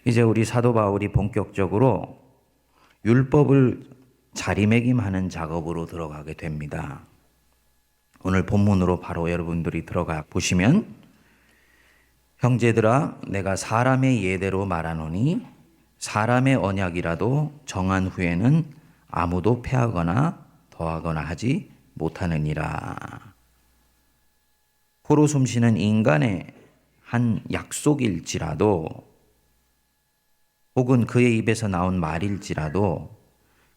이제 우리 사도 바울이 본격적으로 율법을 자리매김하는 작업으로 들어가게 됩니다. 오늘 본문으로 바로 여러분들이 들어가 보시면, 형제들아 내가 사람의 예대로 말하노니 사람의 언약이라도 정한 후에는 아무도 폐하거나 더하거나 하지 못하느니라. 코로 숨쉬는 인간의 한 약속일지라도 혹은 그의 입에서 나온 말일지라도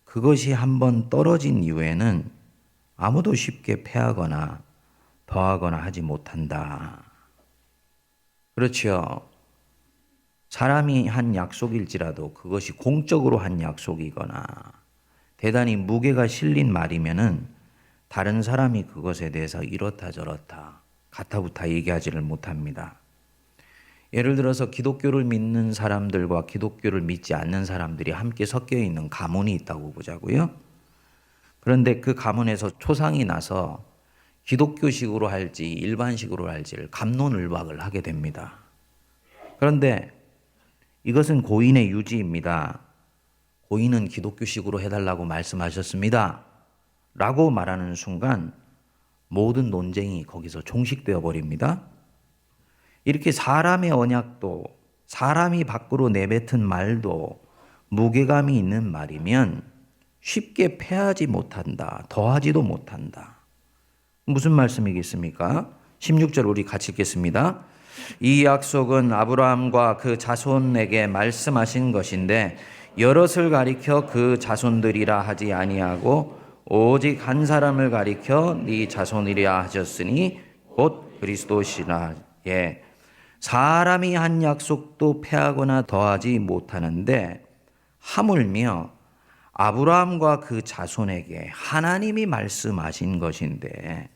그것이 한번 떨어진 이후에는 아무도 쉽게 폐하거나 더하거나 하지 못한다. 그렇지요. 사람이 한 약속일지라도 그것이 공적으로 한 약속이거나 대단히 무게가 실린 말이면은 다른 사람이 그것에 대해서 이렇다 저렇다 가타부타 얘기하지를 못합니다. 예를 들어서 기독교를 믿는 사람들과 기독교를 믿지 않는 사람들이 함께 섞여 있는 가문이 있다고 보자고요. 그런데 그 가문에서 초상이 나서 기독교식으로 할지 일반식으로 할지를 갑론을박을 하게 됩니다. 그런데 이것은 고인의 유지입니다. 고인은 기독교식으로 해달라고 말씀하셨습니다. 라고 말하는 순간 모든 논쟁이 거기서 종식되어 버립니다. 이렇게 사람의 언약도, 사람이 밖으로 내뱉은 말도 무게감이 있는 말이면 쉽게 폐하지 못한다, 더하지도 못한다. 무슨 말씀이겠습니까? 16절 우리 같이 읽겠습니다. 이 약속은 아브라함과 그 자손에게 말씀하신 것인데 여럿을 가리켜 그 자손들이라 하지 아니하고 오직 한 사람을 가리켜 네 자손이라 하셨으니 곧 그리스도시라. 예. 사람이 한 약속도 폐하거나 더하지 못하는데 하물며 아브라함과 그 자손에게 하나님이 말씀하신 것인데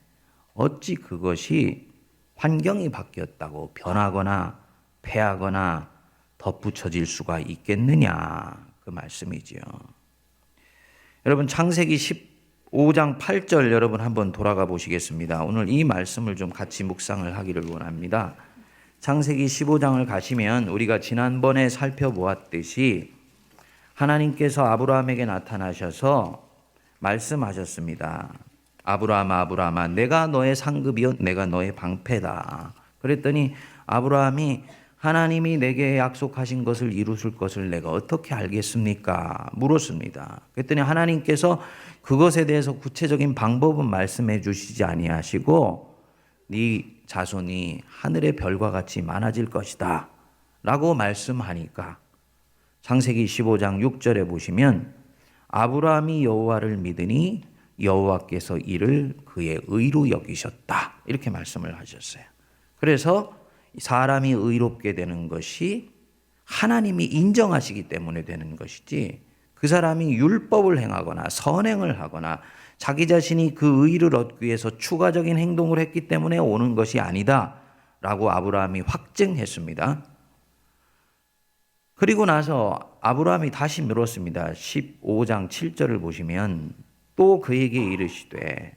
어찌 그것이 환경이 바뀌었다고 변하거나 폐하거나 덧붙여질 수가 있겠느냐, 그 말씀이지요. 여러분, 창세기 15장 8절 여러분 한번 돌아가 보시겠습니다. 오늘 이 말씀을 좀 같이 묵상을 하기를 원합니다. 창세기 15장을 가시면 우리가 지난번에 살펴보았듯이 하나님께서 아브라함에게 나타나셔서 말씀하셨습니다. 아브라함아, 아브라함아, 내가 너의 상급이요 내가 너의 방패다. 그랬더니 아브라함이 하나님이 내게 약속하신 것을 이루실 것을 내가 어떻게 알겠습니까? 물었습니다. 그랬더니 하나님께서 그것에 대해서 구체적인 방법은 말씀해 주시지 아니하시고 네 자손이 하늘의 별과 같이 많아질 것이다 라고 말씀하니까 창세기 15장 6절에 보시면 아브라함이 여호와를 믿으니 여호와께서 이를 그의 의로 여기셨다, 이렇게 말씀을 하셨어요. 그래서 사람이 의롭게 되는 것이 하나님이 인정하시기 때문에 되는 것이지 그 사람이 율법을 행하거나 선행을 하거나 자기 자신이 그 의를 얻기 위해서 추가적인 행동을 했기 때문에 오는 것이 아니다 라고 아브라함이 확증했습니다. 그리고 나서 아브라함이 다시 물었습니다. 15장 7절을 보시면 또 그에게 이르시되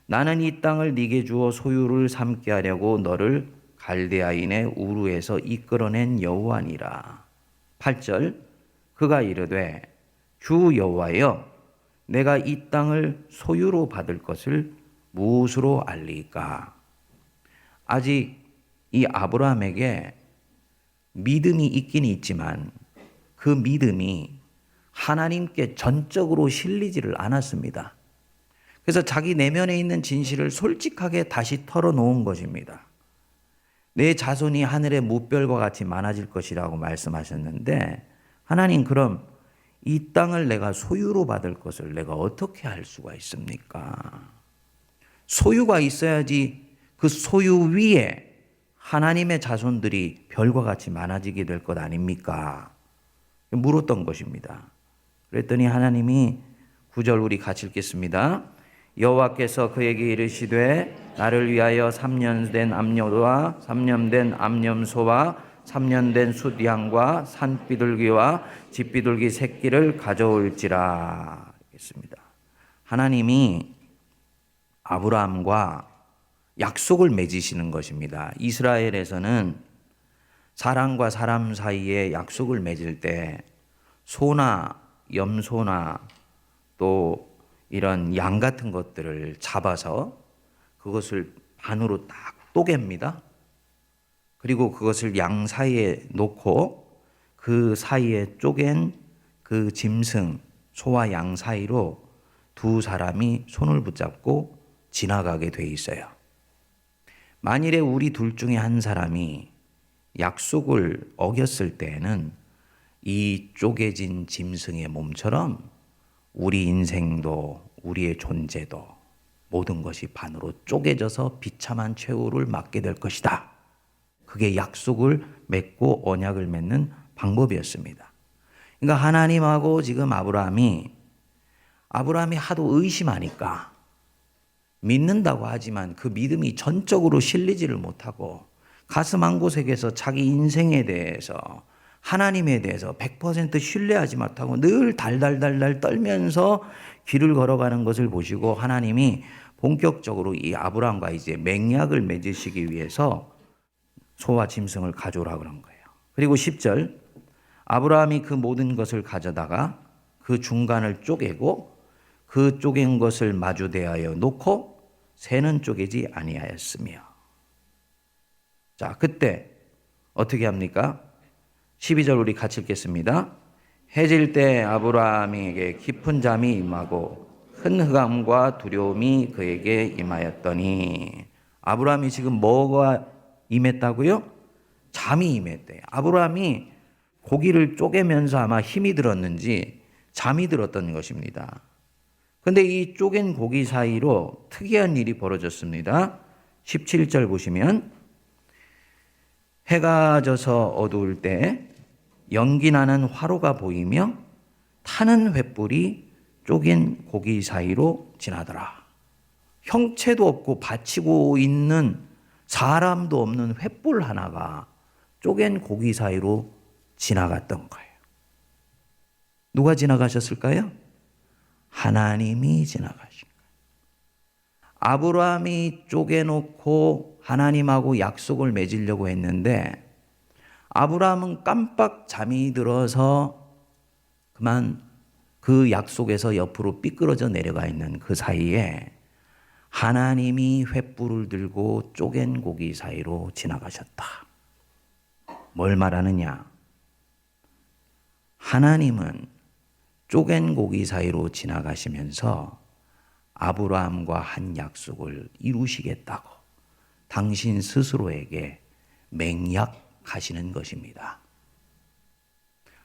나는 이 땅을 네게 주어 소유를 삼게 하려고 너를 갈대아인의 우르에서 이끌어낸 여호와니라. 8절 그가 이르되 주 여호와여 내가 이 땅을 소유로 받을 것을 무엇으로 알리까? 아직 이 아브라함에게 믿음이 있긴 있지만 그 믿음이 하나님께 전적으로 실리지를 않았습니다. 그래서 자기 내면에 있는 진실을 솔직하게 다시 털어놓은 것입니다. 내 자손이 하늘의 무별과 같이 많아질 것이라고 말씀하셨는데 하나님, 그럼 이 땅을 내가 소유로 받을 것을 내가 어떻게 할 수가 있습니까? 소유가 있어야지 그 소유 위에 하나님의 자손들이 별과 같이 많아지게 될 것 아닙니까? 물었던 것입니다. 그랬더니 하나님이 9절 우리 같이 읽겠습니다. 여호와께서 그에게 이르시되 나를 위하여 3년 된 암염과 3년 된 암염소와 3년 된 숫양과 산비둘기와 집비둘기 새끼를 가져올지라 했습니다. 하나님이 아브라함과 약속을 맺으시는 것입니다. 이스라엘에서는 사람과 사람 사이에 약속을 맺을 때 소나 염소나 또 이런 양 같은 것들을 잡아서 그것을 반으로 딱 쪼갭니다. 그리고 그것을 양 사이에 놓고 그 사이에 쪼갠 그 짐승, 소와 양 사이로 두 사람이 손을 붙잡고 지나가게 돼 있어요. 만일에 우리 둘 중에 한 사람이 약속을 어겼을 때에는 이 쪼개진 짐승의 몸처럼 우리 인생도 우리의 존재도 모든 것이 반으로 쪼개져서 비참한 최후를 맞게 될 것이다. 그게 약속을 맺고 언약을 맺는 방법이었습니다. 그러니까 하나님하고 지금 아브라함이 하도 의심하니까 믿는다고 하지만 그 믿음이 전적으로 실리지를 못하고 가슴 한 곳에서 자기 인생에 대해서 하나님에 대해서 100% 신뢰하지 못하고 늘 달달달달 떨면서 길을 걸어가는 것을 보시고 하나님이 본격적으로 이 아브라함과 이제 맹약을 맺으시기 위해서 소와 짐승을 가져오라 그런 거예요. 그리고 10절 아브라함이 그 모든 것을 가져다가 그 중간을 쪼개고 그 쪼갠 것을 마주 대하여 놓고 새는 쪼개지 아니하였으며. 자, 그때 어떻게 합니까? 12절 우리 같이 읽겠습니다. 해질 때 아브라함에게 깊은 잠이 임하고 큰 흑암과 두려움이 그에게 임하였더니. 아브라함이 지금 뭐가 임했다고요? 잠이 임했대요. 아브라함이 고기를 쪼개면서 아마 힘이 들었는지 잠이 들었던 것입니다. 그런데 이 쪼갠 고기 사이로 특이한 일이 벌어졌습니다. 17절 보시면 해가 져서 어두울 때 연기 나는 화로가 보이며 타는 횃불이 쪼갠 고기 사이로 지나더라. 형체도 없고 받치고 있는 사람도 없는 횃불 하나가 쪼갠 고기 사이로 지나갔던 거예요. 누가 지나가셨을까요? 하나님이 지나가신 거예요. 아브라함이 쪼개놓고 하나님하고 약속을 맺으려고 했는데 아브라함은 깜빡 잠이 들어서 그만 그 약속에서 옆으로 삐끄러져 내려가 있는 그 사이에 하나님이 횃불을 들고 쪼갠 고기 사이로 지나가셨다. 뭘 말하느냐? 하나님은 쪼갠 고기 사이로 지나가시면서 아브라함과 한 약속을 이루시겠다고 당신 스스로에게 맹약하시는 것입니다.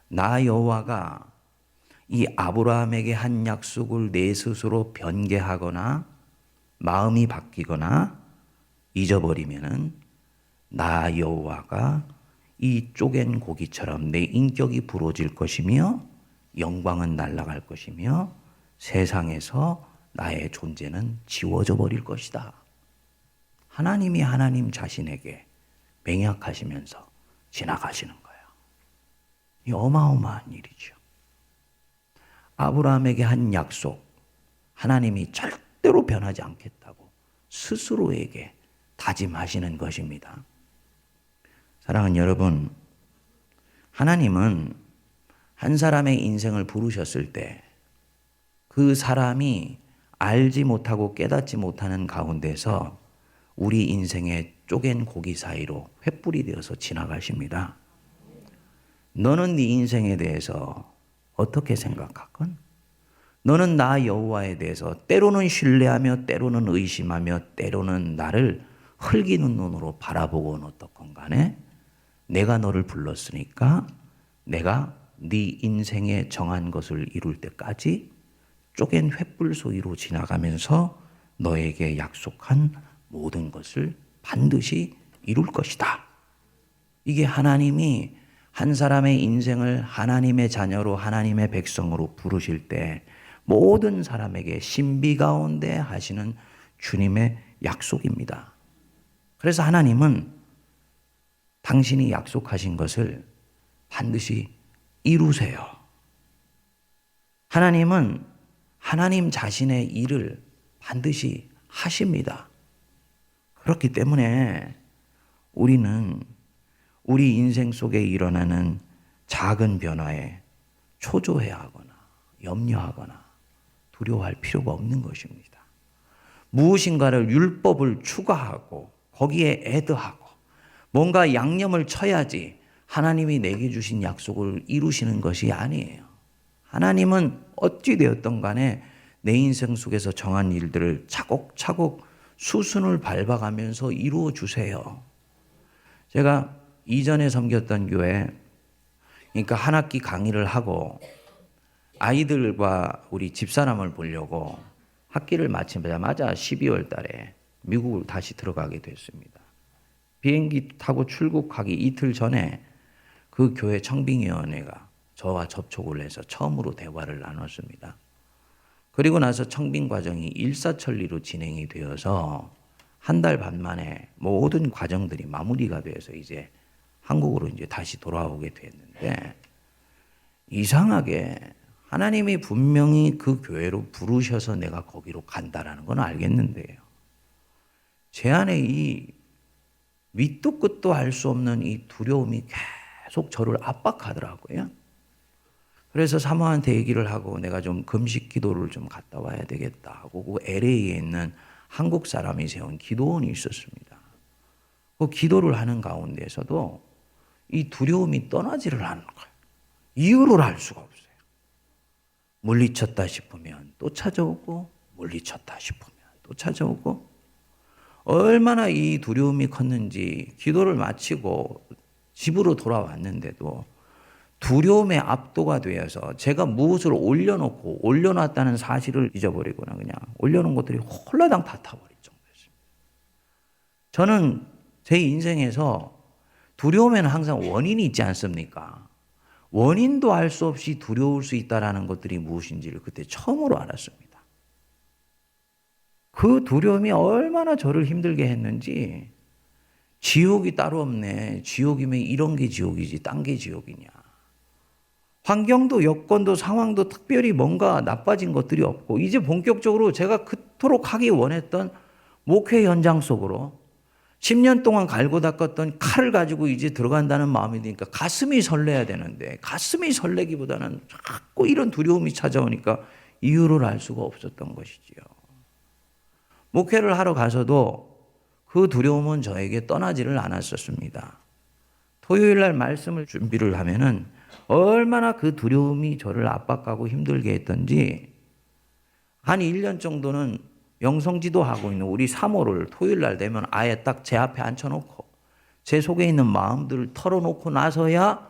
나 여호와가 이 아브라함에게 한 약속을 내 스스로 변개하거나 마음이 바뀌거나 잊어버리면은 나 여호와가 이 쪼갠 고기처럼 내 인격이 부러질 것이며 영광은 날아갈 것이며 세상에서 나의 존재는 지워져 버릴 것이다. 하나님이 하나님 자신에게 맹약하시면서 지나가시는 거예요. 이 어마어마한 일이죠. 아브라함에게 한 약속, 하나님이 절대로 변하지 않겠다고 스스로에게 다짐하시는 것입니다. 사랑하는 여러분, 하나님은 한 사람의 인생을 부르셨을 때 그 사람이 알지 못하고 깨닫지 못하는 가운데서 우리 인생의 쪼갠 고기 사이로 횃불이 되어서 지나가십니다. 너는 네 인생에 대해서 어떻게 생각하건? 너는 나 여호와에 대해서 때로는 신뢰하며 때로는 의심하며 때로는 나를 흘기는 눈으로 바라보고는 어떻건 간에 내가 너를 불렀으니까 내가 네 인생에 정한 것을 이룰 때까지 쪼갠 횃불 소위로 지나가면서 너에게 약속한 모든 것을 반드시 이룰 것이다. 이게 하나님이 한 사람의 인생을 하나님의 자녀로 하나님의 백성으로 부르실 때 모든 사람에게 신비 가운데 하시는 주님의 약속입니다. 그래서 하나님은 당신이 약속하신 것을 반드시 이루세요. 하나님은 하나님 자신의 일을 반드시 하십니다. 그렇기 때문에 우리는 우리 인생 속에 일어나는 작은 변화에 초조해하거나 염려하거나 두려워할 필요가 없는 것입니다. 무엇인가를 율법을 추가하고 거기에 애드하고 뭔가 양념을 쳐야지 하나님이 내게 주신 약속을 이루시는 것이 아니에요. 하나님은 어찌 되었던 간에 내 인생 속에서 정한 일들을 차곡차곡 수순을 밟아가면서 이루어 주세요. 제가 이전에 섬겼던 교회, 그러니까 한 학기 강의를 하고 아이들과 우리 집사람을 보려고 학기를 마치자마자 12월 달에 미국을 다시 들어가게 됐습니다. 비행기 타고 출국하기 이틀 전에 그 교회 청빙위원회가 저와 접촉을 해서 처음으로 대화를 나눴습니다. 그리고 나서 청빙 과정이 일사천리로 진행이 되어서 한 달 반 만에 모든 과정들이 마무리가 돼서 이제 한국으로 이제 다시 돌아오게 됐는데, 이상하게 하나님이 분명히 그 교회로 부르셔서 내가 거기로 간다라는 건 알겠는데요. 제 안에 이 밑도 끝도 알 수 없는 이 두려움이 계속 저를 압박하더라고요. 그래서 사모한테 얘기를 하고 내가 좀 금식 기도를 좀 갔다 와야 되겠다 하고 그 LA에 있는 한국 사람이 세운 기도원이 있었습니다. 그 기도를 하는 가운데서도 이 두려움이 떠나지를 않는 거예요. 이유를 알 수가 없어요. 물리쳤다 싶으면 또 찾아오고 물리쳤다 싶으면 또 찾아오고, 얼마나 이 두려움이 컸는지 기도를 마치고 집으로 돌아왔는데도 두려움에 압도가 되어서 제가 무엇을 올려놓고 올려놨다는 사실을 잊어버리거나 그냥 올려놓은 것들이 홀라당 다 타버릴 정도였습니다. 저는 제 인생에서 두려움에는 항상 원인이 있지 않습니까? 원인도 알 수 없이 두려울 수 있다는 것들이 무엇인지를 그때 처음으로 알았습니다. 그 두려움이 얼마나 저를 힘들게 했는지, 지옥이 따로 없네. 지옥이면 이런 게 지옥이지 딴 게 지옥이냐. 환경도 여건도 상황도 특별히 뭔가 나빠진 것들이 없고, 이제 본격적으로 제가 그토록 하기 원했던 목회 현장 속으로 10년 동안 갈고 닦았던 칼을 가지고 이제 들어간다는 마음이 드니까 가슴이 설레야 되는데, 가슴이 설레기보다는 자꾸 이런 두려움이 찾아오니까 이유를 알 수가 없었던 것이지요. 목회를 하러 가서도 그 두려움은 저에게 떠나지를 않았었습니다. 토요일 날 말씀을 준비를 하면은 얼마나 그 두려움이 저를 압박하고 힘들게 했던지, 한 1년 정도는 영성지도 하고 있는 우리 사모를 토요일 날 되면 아예 딱 제 앞에 앉혀놓고 제 속에 있는 마음들을 털어놓고 나서야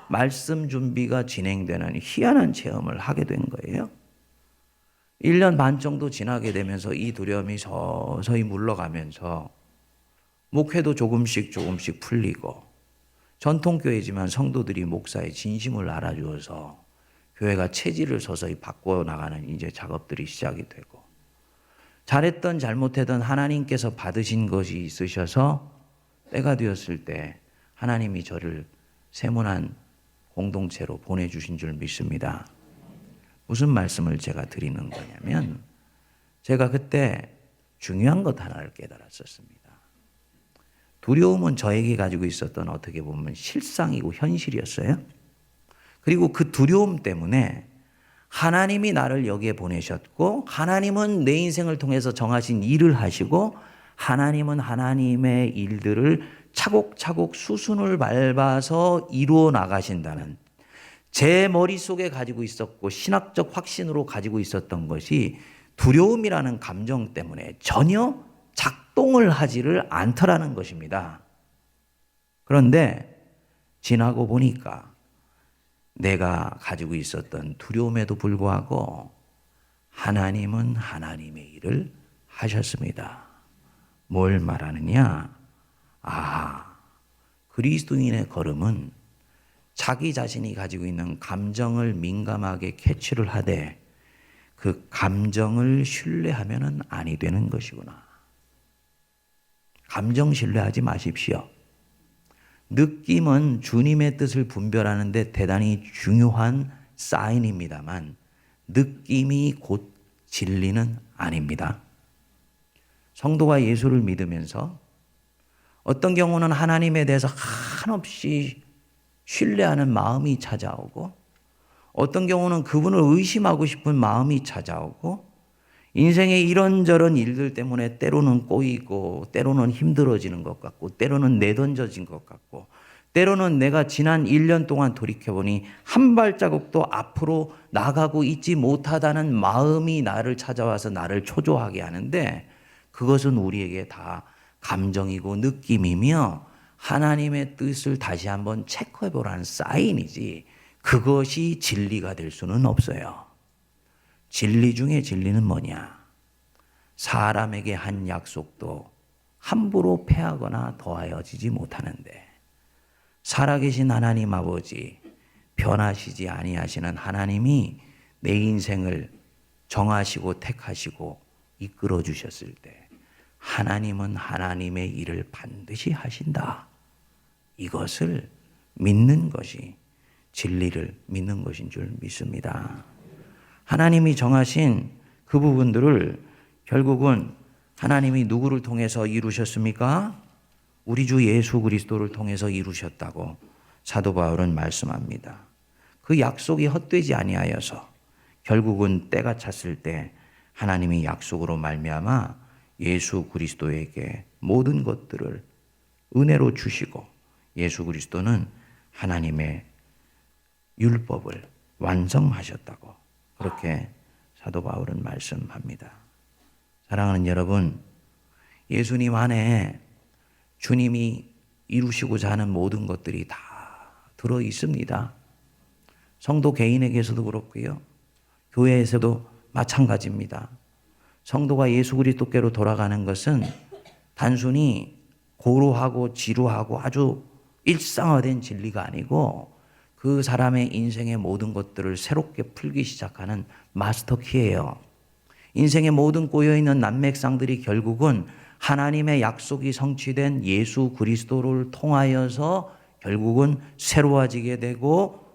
말씀 준비가 진행되는 희한한 체험을 하게 된 거예요. 1년 반 정도 지나게 되면서 이 두려움이 서서히 물러가면서 목회도 조금씩 풀리고, 전통교회지만 성도들이 목사의 진심을 알아주어서 교회가 체질을 서서히 바꿔나가는 이제 작업들이 시작이 되고, 잘했던 잘못했던 하나님께서 받으신 것이 있으셔서 때가 되었을 때 하나님이 저를 세문한 공동체로 보내주신 줄 믿습니다. 무슨 말씀을 제가 드리는 거냐면, 제가 그때 중요한 것 하나를 깨달았었습니다. 두려움은 저에게 가지고 있었던 어떻게 보면 실상이고 현실이었어요. 그리고 그 두려움 때문에 하나님이 나를 여기에 보내셨고, 하나님은 내 인생을 통해서 정하신 일을 하시고, 하나님은 하나님의 일들을 차곡차곡 수순을 밟아서 이루어 나가신다는 제 머릿속에 가지고 있었고 신학적 확신으로 가지고 있었던 것이 두려움이라는 감정 때문에 전혀 작동을 하지를 않더라는 것입니다. 그런데 지나고 보니까 내가 가지고 있었던 두려움에도 불구하고 하나님은 하나님의 일을 하셨습니다. 뭘 말하느냐? 그리스도인의 걸음은 자기 자신이 가지고 있는 감정을 민감하게 캐치를 하되 그 감정을 신뢰하면은 아니 되는 것이구나. 감정 신뢰하지 마십시오. 느낌은 주님의 뜻을 분별하는 데 대단히 중요한 사인입니다만 느낌이 곧 진리는 아닙니다. 성도가 예수를 믿으면서 어떤 경우는 하나님에 대해서 한없이 신뢰하는 마음이 찾아오고, 어떤 경우는 그분을 의심하고 싶은 마음이 찾아오고, 인생의 이런저런 일들 때문에 때로는 꼬이고, 때로는 힘들어지는 것 같고, 때로는 내던져진 것 같고, 때로는 내가 지난 1년 동안 돌이켜보니 한 발자국도 앞으로 나가고 있지 못하다는 마음이 나를 찾아와서 나를 초조하게 하는데, 그것은 우리에게 다 감정이고 느낌이며 하나님의 뜻을 다시 한번 체크해보라는 사인이지, 그것이 진리가 될 수는 없어요. 진리 중에 진리는 뭐냐? 사람에게 한 약속도 함부로 패하거나 더하여지지 못하는데, 살아계신 하나님 아버지, 변하시지 아니하시는 하나님이 내 인생을 정하시고 택하시고 이끌어 주셨을 때, 하나님은 하나님의 일을 반드시 하신다. 이것을 믿는 것이 진리를 믿는 것인 줄 믿습니다. 하나님이 정하신 그 부분들을 결국은 하나님이 누구를 통해서 이루셨습니까? 우리 주 예수 그리스도를 통해서 이루셨다고 사도 바울은 말씀합니다. 그 약속이 헛되지 아니하여서 결국은 때가 찼을 때 하나님이 약속으로 말미암아 예수 그리스도에게 모든 것들을 은혜로 주시고, 예수 그리스도는 하나님의 율법을 완성하셨다고 그렇게 사도 바울은 말씀합니다. 사랑하는 여러분, 예수님 안에 주님이 이루시고자 하는 모든 것들이 다 들어 있습니다. 성도 개인에게서도 그렇고요, 교회에서도 마찬가지입니다. 성도가 예수 그리스도께로 돌아가는 것은 단순히 고루하고 지루하고 아주 일상화된 진리가 아니고, 그 사람의 인생의 모든 것들을 새롭게 풀기 시작하는 마스터 키예요. 인생의 모든 꼬여있는 난맥상들이 결국은 하나님의 약속이 성취된 예수 그리스도를 통하여서 결국은 새로워지게 되고,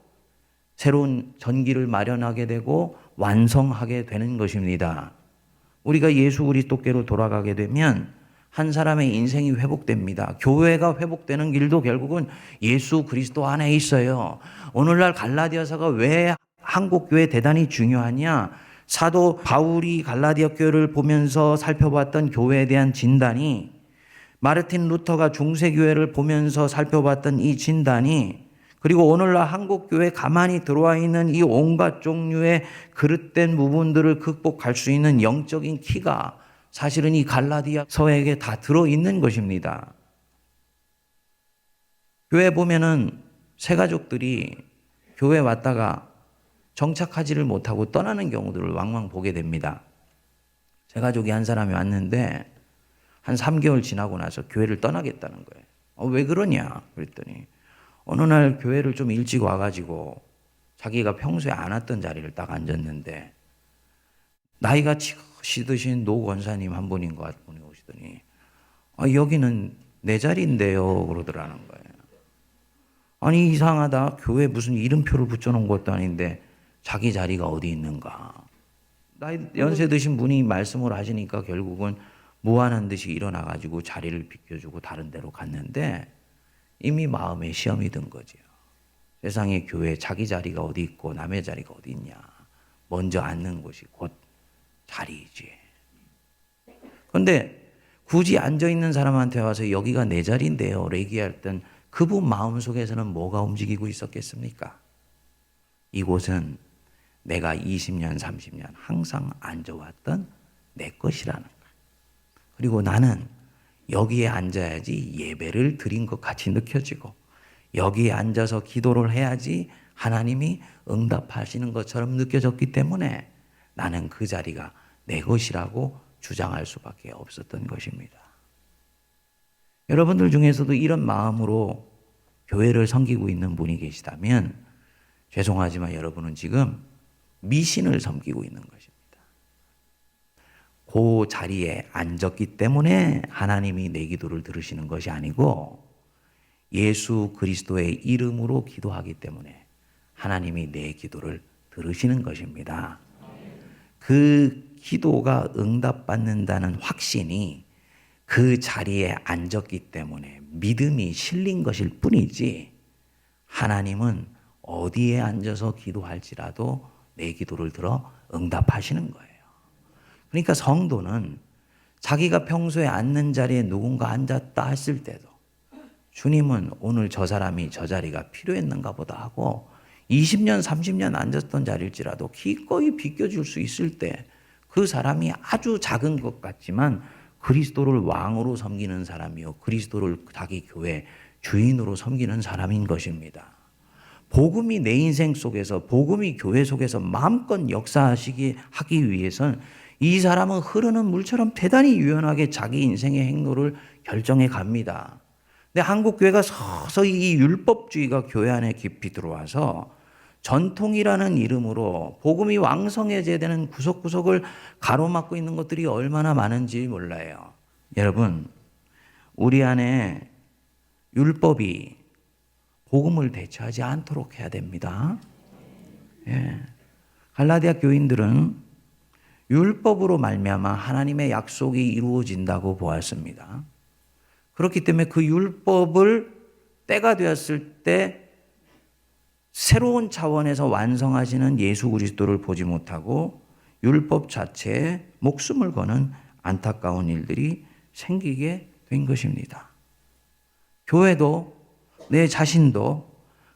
새로운 전기를 마련하게 되고 완성하게 되는 것입니다. 우리가 예수 그리스도께로 돌아가게 되면 한 사람의 인생이 회복됩니다. 교회가 회복되는 길도 결국은 예수 그리스도 안에 있어요. 오늘날 갈라디아서가 왜 한국 교회 대단히 중요하냐? 사도 바울이 갈라디아 교회를 보면서 살펴봤던 교회에 대한 진단이, 마르틴 루터가 중세 교회를 보면서 살펴봤던 이 진단이, 그리고 오늘날 한국 교회에 가만히 들어와 있는 이 온갖 종류의 그릇된 부분들을 극복할 수 있는 영적인 키가 사실은 이 갈라디아서에게 다 들어있는 것입니다. 교회 보면은 새가족들이 교회 왔다가 정착하지를 못하고 떠나는 경우들을 왕왕 보게 됩니다. 새가족이 한 사람이 왔는데 한 3개월 지나고 나서 교회를 떠나겠다는 거예요. 왜 그러냐 그랬더니, 어느 날 교회를 좀 일찍 와가지고 자기가 평소에 안 왔던 자리를 딱 앉았는데, 나이가 지긋이 드신 노 권사님 한 분인 것 같은 분이 오시더니, 여기는 내 자리인데요 그러더라는 거예요. 아니 이상하다, 교회 무슨 이름표를 붙여놓은 것도 아닌데 자기 자리가 어디 있는가. 나이 연세 드신 분이 말씀을 하시니까 결국은 무한한 듯이 일어나가지고 자리를 비켜주고 다른 데로 갔는데, 이미 마음에 시험이 든 거죠. 세상에 교회 자기 자리가 어디 있고 남의 자리가 어디 있냐. 먼저 앉는 곳이 곧 자리이지. 그런데 굳이 앉아있는 사람한테 와서 여기가 내 자리인데요 얘기할 땐 그분 마음속에서는 뭐가 움직이고 있었겠습니까? 이곳은 내가 20년 30년 항상 앉아왔던 내 것이라는 거예요. 그리고 나는 여기에 앉아야지 예배를 드린 것 같이 느껴지고, 여기에 앉아서 기도를 해야지 하나님이 응답하시는 것처럼 느껴졌기 때문에 나는 그 자리가 내 것이라고 주장할 수밖에 없었던 것입니다. 여러분들 중에서도 이런 마음으로 교회를 섬기고 있는 분이 계시다면 죄송하지만 여러분은 지금 미신을 섬기고 있는 것입니다. 그 자리에 앉았기 때문에 하나님이 내 기도를 들으시는 것이 아니고, 예수 그리스도의 이름으로 기도하기 때문에 하나님이 내 기도를 들으시는 것입니다. 그 기도가 응답받는다는 확신이 그 자리에 앉았기 때문에 믿음이 실린 것일 뿐이지 하나님은 어디에 앉아서 기도할지라도 내 기도를 들어 응답하시는 거예요. 그러니까 성도는 자기가 평소에 앉는 자리에 누군가 앉았다 했을 때도 주님은 오늘 저 사람이 저 자리가 필요했는가 보다 하고 20년, 30년 앉았던 자리일지라도 기꺼이 비껴줄 수 있을 때 그 사람이 아주 작은 것 같지만 그리스도를 왕으로 섬기는 사람이요. 그리스도를 자기 교회 주인으로 섬기는 사람인 것입니다. 복음이 내 인생 속에서, 복음이 교회 속에서 마음껏 하기 위해서는 이 사람은 흐르는 물처럼 대단히 유연하게 자기 인생의 행로를 결정해 갑니다. 근데 한국 교회가 서서히 이 율법주의가 교회 안에 깊이 들어와서 전통이라는 이름으로 복음이 왕성해져야 되는 구석구석을 가로막고 있는 것들이 얼마나 많은지 몰라요. 여러분, 우리 안에 율법이 복음을 대체하지 않도록 해야 됩니다. 예. 갈라디아 교인들은 율법으로 말미암아 하나님의 약속이 이루어진다고 보았습니다. 그렇기 때문에 그 율법을 때가 되었을 때 새로운 차원에서 완성하시는 예수 그리스도를 보지 못하고 율법 자체에 목숨을 거는 안타까운 일들이 생기게 된 것입니다. 교회도 내 자신도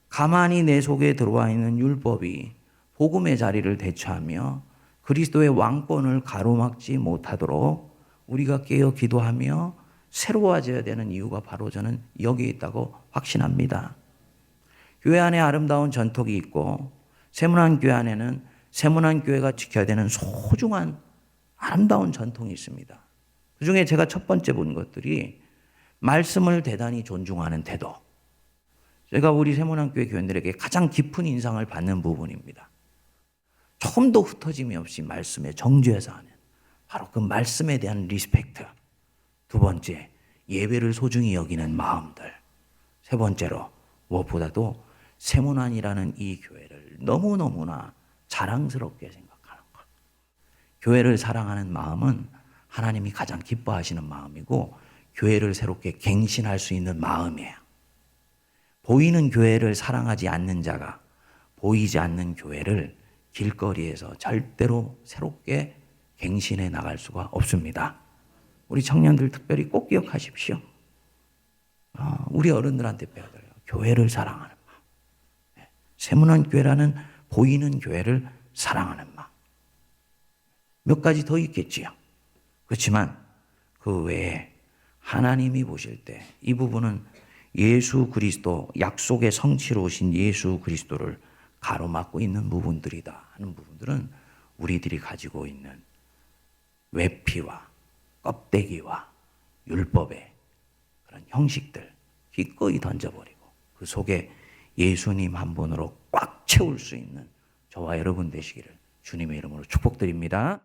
가만히 내 속에 들어와 있는 율법이 복음의 자리를 대체하며 그리스도의 왕권을 가로막지 못하도록 우리가 깨어 기도하며 새로워져야 되는 이유가 바로 저는 여기에 있다고 확신합니다. 교회 안에 아름다운 전통이 있고 세문안 교회 안에는 세문안 교회가 지켜야 되는 소중한 아름다운 전통이 있습니다. 그중에 제가 첫 번째 본 것들이 말씀을 대단히 존중하는 태도. 제가 우리 세문안 교회 교인들에게 가장 깊은 인상을 받는 부분입니다. 조금도 흩어짐이 없이 말씀에 정죄해서 하는 바로 그 말씀에 대한 리스펙트. 두 번째, 예배를 소중히 여기는 마음들. 세 번째로 무엇보다도 세문안이라는 이 교회를 너무너무나 자랑스럽게 생각하는 것. 교회를 사랑하는 마음은 하나님이 가장 기뻐하시는 마음이고 교회를 새롭게 갱신할 수 있는 마음이에요. 보이는 교회를 사랑하지 않는 자가 보이지 않는 교회를 길거리에서 절대로 새롭게 갱신해 나갈 수가 없습니다. 우리 청년들 특별히 꼭 기억하십시오. 우리 어른들한테 배워드려요. 교회를 사랑하는 마음. 세문안 교회라는 보이는 교회를 사랑하는 마음. 몇 가지 더 있겠지요. 그렇지만 그 외에 하나님이 보실 때 이 부분은 예수 그리스도, 약속의 성취로 오신 예수 그리스도를 가로막고 있는 부분들이다 하는 부분들은 우리들이 가지고 있는 외피와 껍데기와 율법의 그런 형식들 기꺼이 던져버리고 그 속에 예수님 한 분으로 꽉 채울 수 있는 저와 여러분 되시기를 주님의 이름으로 축복드립니다.